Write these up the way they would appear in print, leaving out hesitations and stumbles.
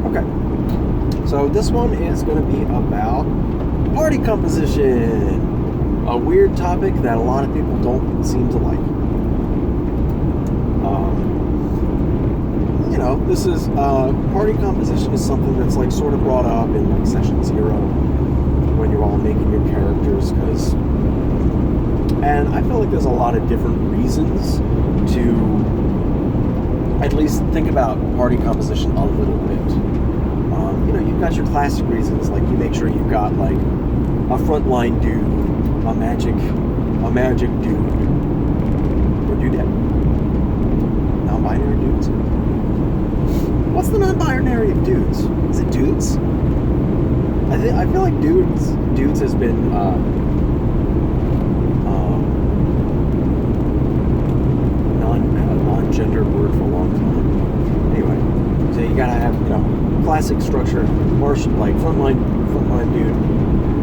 Okay. So this one is going to be about party composition. A weird topic that a lot of people don't seem to like. This is party composition is something that's like sort of brought up in like session 0 when you're all making your characters, and I feel like there's a lot of different reasons to at least think about party composition a little bit. You've got your classic reasons, like you make sure you've got like a frontline dude, a magic dude, or dudette. Non-binary dudes. What's the non-binary of dudes? Is it dudes? I feel like dudes has been non-gender word for a long time. Anyway, so you gotta have classic structure, martial, like frontline dude,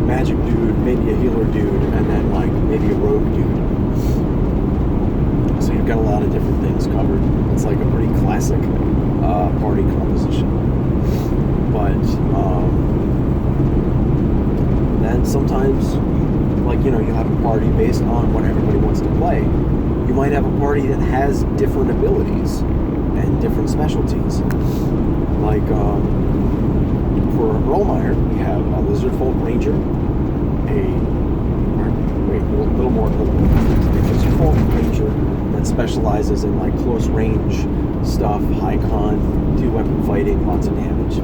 magic dude, maybe a healer dude, and then like maybe a rogue dude. So you've got a lot of different things covered. It's like a pretty classic party composition. But then sometimes, like you have a party based on what everybody wants to play. You might have a party that has different abilities and different specialties. Like for Rollmeyer, we have a Lizard Folk Ranger, a Lizard Folk Ranger that specializes in like close range stuff, high con, 2-weapon fighting, lots of damage.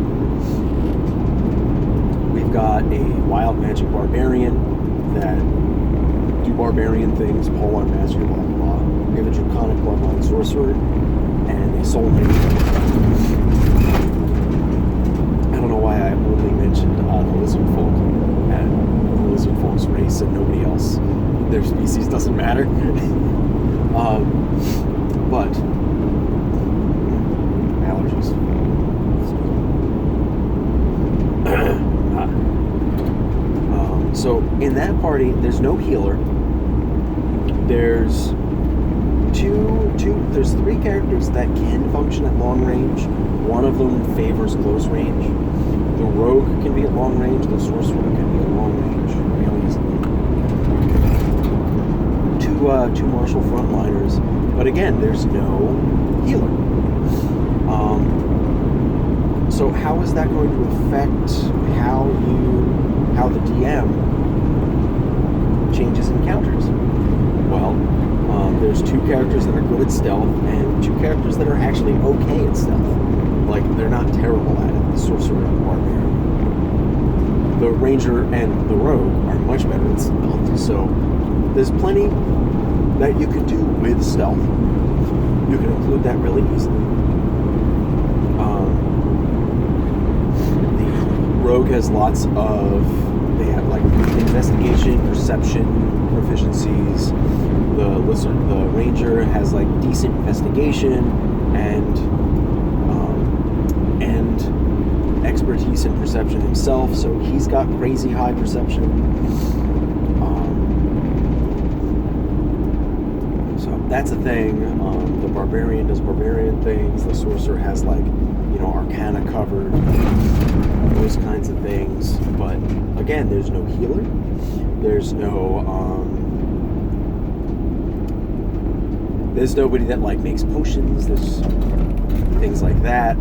We've got a Wild Magic Barbarian that do barbarian things, Polar Mastery, blah blah blah. We have a Draconic Bloodline Sorcerer and a Soul Ranger. I don't know why I only mentioned the Lizard Folk and the Lizard Folk's race and nobody else. Their species doesn't matter. But allergies. So in that party, there's no healer. There's there's 3 characters that can function at long range. One of them favors close range. The rogue can be at long range. The sorcerer can be at long range real easily. Two martial frontliners, but again, there's no healer. So how is that going to affect how the DM changes encounters? Well, there's 2 characters that are good at stealth and 2 characters that are actually okay at stealth. Like, they're not terrible at it, the sorcerer and the barbarian. The ranger and the rogue are much better at stealth, so there's plenty that you can do with stealth. You can include that really easily. The rogue has lots of, they have like investigation, perception, proficiencies. The ranger has like decent investigation and expertise in perception himself, so he's got crazy high perception. So that's a thing. The barbarian does barbarian things. The sorcerer has like arcana covered, those kinds of things. But again, there's no healer. There's nobody that like makes potions. There's things like that.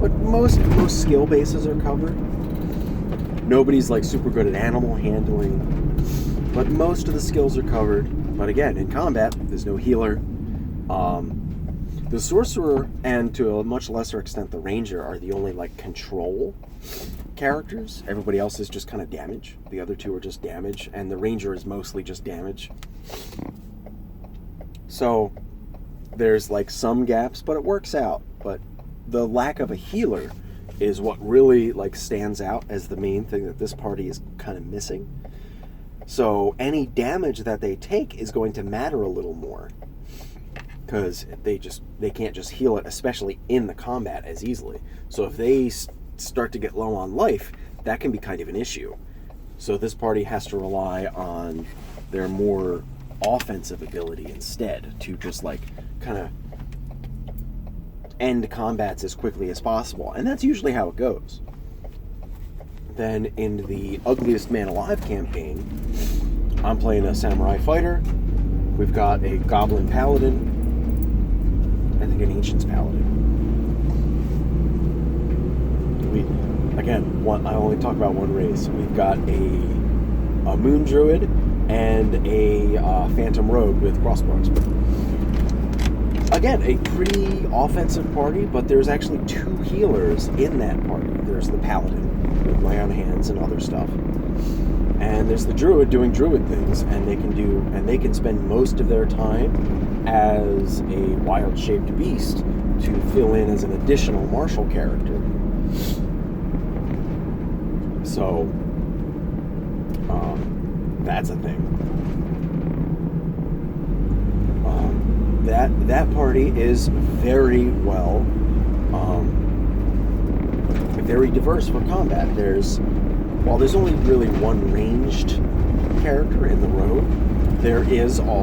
But most skill bases are covered. Nobody's like super good at animal handling, but most of the skills are covered. But again, in combat, there's no healer. The sorcerer, and to a much lesser extent the ranger, are the only like control characters. Everybody else is just kind of damage. The other 2 are just damage, and the ranger is mostly just damage. So there's like some gaps, but it works out. But the lack of a healer is what really like stands out as the main thing that this party is kind of missing. So any damage that they take is going to matter a little more, because they can't just heal it, especially in the combat, as easily. So if they start to get low on life, that can be kind of an issue. So this party has to rely on their more offensive ability instead to just like kind of end combats as quickly as possible, and that's usually how it goes. Then in the Ugliest Man Alive campaign, I'm playing a samurai fighter. We've got a goblin paladin. I think an ancient's paladin. I only talk about one race. We've got a moon druid and a phantom rogue with crossbows. Again, a pretty offensive party, but there's actually 2 healers in that party. There's the paladin with lay on hands and other stuff, and there's the druid doing druid things, and they can spend most of their time as a wild-shaped beast to fill in as an additional martial character. So that's a thing. That party is very well, very diverse for combat. While there's only really one ranged character in the rogue, there's I'm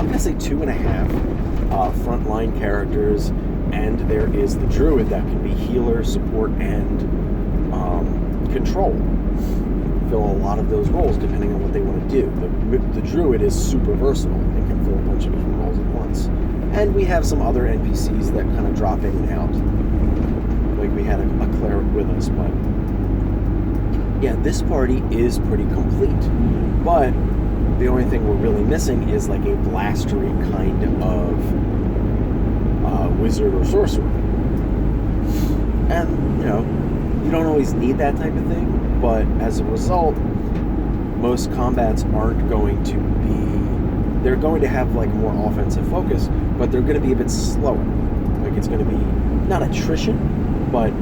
gonna say 2.5 frontline characters, and there is the druid that can be healer, support, and control. Fill a lot of those roles depending on what they want to do. The druid is super versatile and can fill a bunch of different roles at once. And we have some other NPCs that kind of drop in and out. Like we had a cleric with us, but yeah, this party is pretty complete. But the only thing we're really missing is like a blastery kind of wizard or sorcerer. And, you don't always need that type of thing, but as a result, most combats aren't going to be... They're going to have like more offensive focus, but they're going to be a bit slower. Like it's going to be not attrition, but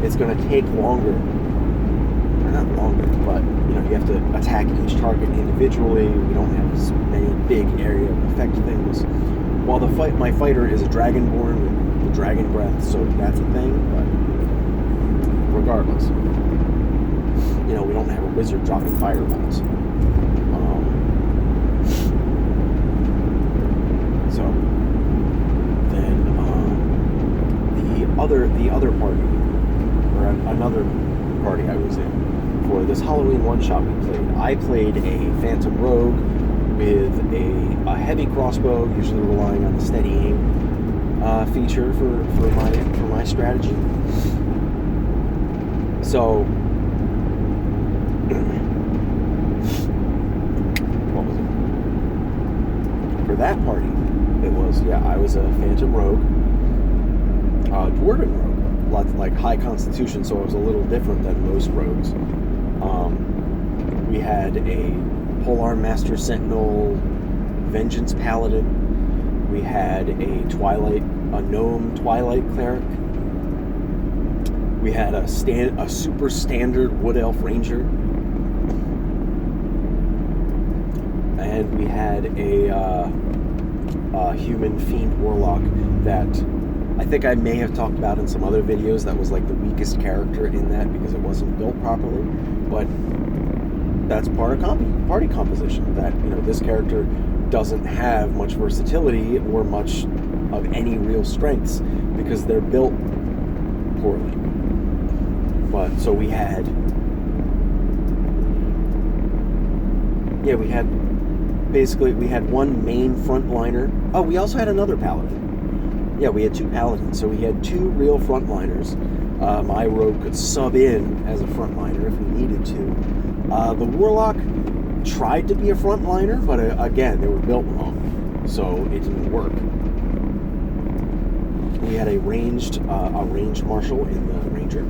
it's going to take longer. Or not longer, but you have to attack each target individually. We don't have as many big area of effect things. While my fighter is a dragonborn with the dragon breath, so that's a thing, but regardless, we don't have a wizard dropping fireballs. So then the other party, or another party I was in for this Halloween one-shot I played a phantom rogue with a heavy crossbow, usually relying on the steady aim feature for my strategy. So, what was it? For that party, I was a phantom rogue, dwarven rogue, lots like high constitution, so it was a little different than most rogues. We had a polearm master sentinel, vengeance paladin. We had a gnome twilight cleric. We had a super standard wood elf ranger, and we had a human fiend warlock that I think I may have talked about in some other videos. That was like the weakest character in that because it wasn't built properly, but that's part of party composition. That this character doesn't have much versatility or much of any real strengths because they're built poorly. But so we had one main frontliner. Oh, we also had another paladin. Yeah, we had 2 paladins, so we had 2 real frontliners. My rogue could sub in as a frontliner if we needed to. The warlock tried to be a frontliner, but again, they were built wrong, so it didn't work. We had a ranged marshal in the ranger,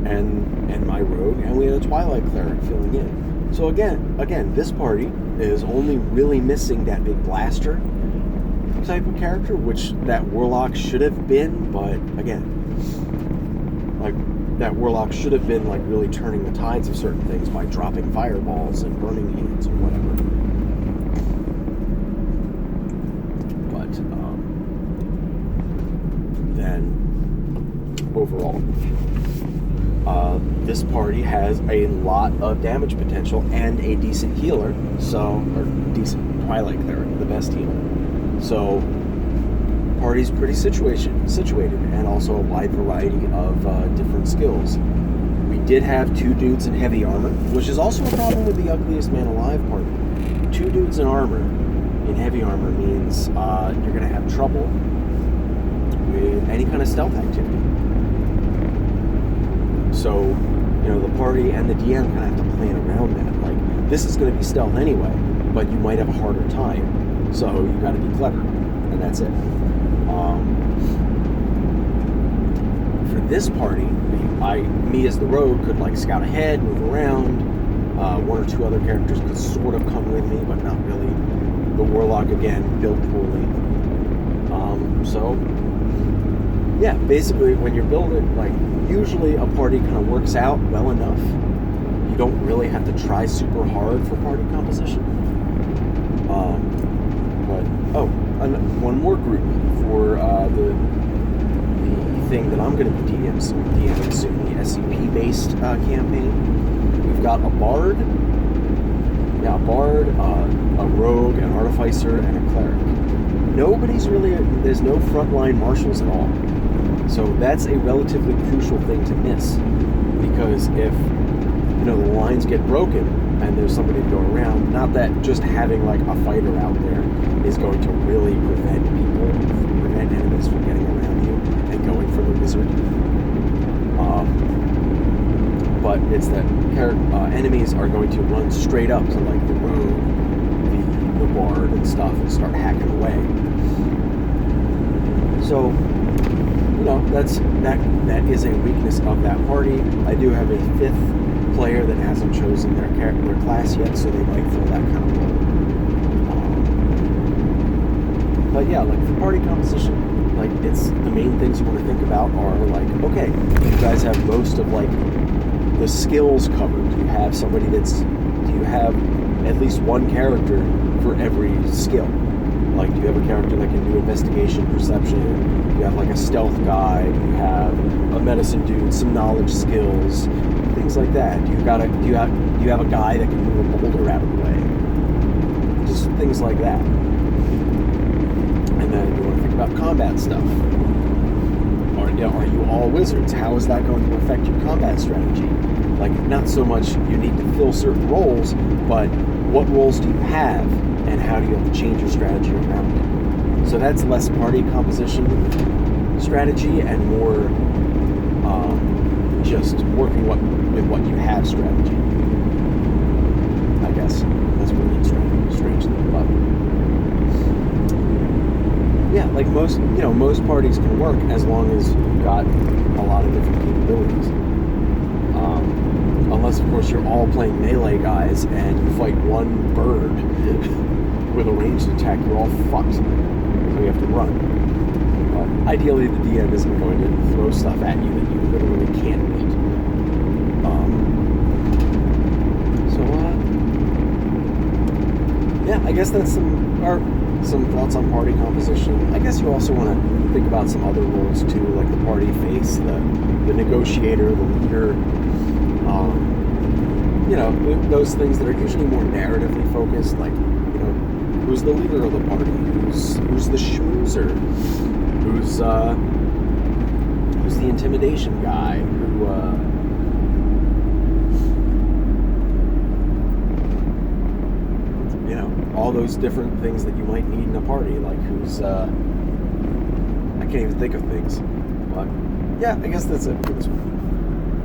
and my rogue, and we had a twilight cleric filling in. So again, this party is only really missing that big blaster type of character, which that warlock should have been, but again, like that warlock should have been like really turning the tides of certain things by dropping fireballs and burning hands or whatever. But then overall, this party has a lot of damage potential and a decent healer, or decent twilight cleric, the best healer. So party's pretty situated, and also a wide variety of different skills. We did have 2 dudes in heavy armor, which is also a problem with the Ugliest Man Alive party. 2 dudes in armor, in heavy armor, means you're going to have trouble with any kind of stealth activity. So, the party and the DM kind of have to plan around that. Like, this is going to be stealth anyway, but you might have a harder time, so you got to be clever, and that's it. For this party, me as the rogue could scout ahead, move around. 1 or 2 other characters could sort of come with me, but not really. The warlock, again, built poorly. So yeah, basically when you're building, usually a party kind of works out well enough. You don't really have to try super hard for party composition. One more group for the thing that I'm going to be DMing soon, the SCP-based campaign. We've got a bard, a rogue, an artificer, and a cleric. There's no frontline marshals at all. So that's a relatively crucial thing to miss, because if the lines get broken and there's somebody to go around, not that just having a fighter out there is going to really prevent enemies from getting around you and going for the wizard. But it's that enemies are going to run straight up to the rogue, the bard and stuff, and start hacking away. So that is a weakness of that party. I do have a 5th player that hasn't chosen their class yet, so they might fill that kind of role. But yeah, for party composition, it's the main things you want to think about are okay, you guys have most of the skills covered. Do you have at least one character for every skill? Do you have a character that can do investigation, perception? You have a stealth guy. You have a medicine dude, some knowledge skills, things like that. Do you have a guy that can move a boulder out of the way? Just things like that. And then you want to think about combat stuff. Are you all wizards? How is that going to affect your combat strategy? Not so much you need to fill certain roles, but what roles do you have, and how do you have to change your strategy around it? So that's less party composition strategy and more just working with what you have strategy. I guess that's really strange thing, but yeah, most parties can work as long as you've got a lot of different capabilities. Unless, of course, you're all playing melee guys and you fight one bird with a ranged attack, you're all fucked. So you have to run. But ideally, the DM isn't going to throw stuff at you that you literally can't beat. I guess that's some thoughts on party composition. I guess you also want to think about some other roles too, like the party face, the negotiator, the leader. Those things that are usually more narratively focused, who's the leader of the party, who's the schmoozer, who's the intimidation guy, all those different things that you might need in a party, who's I can't even think of things, but yeah, I guess that's it for this one.